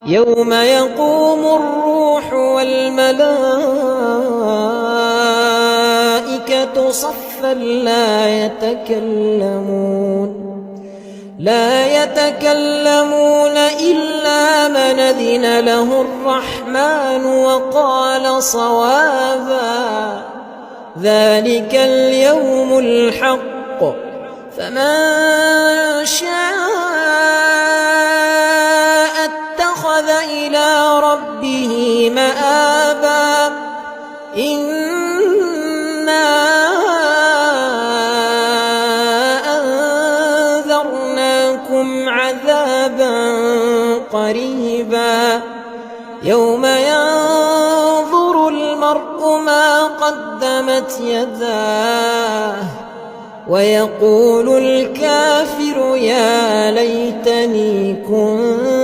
يوم يقوم الروح والملائكة صفا لا يتكلمون إلا من أذن له الرحمن وقال صوابا. ذلك اليوم الحق، فمن شاء اتخذ إلى ربه مآبا. إنا أنذرناكم عذابا قريبا يوم ينظر المرء ما قدمت يداه ويقول الكافر يا ليتني كنت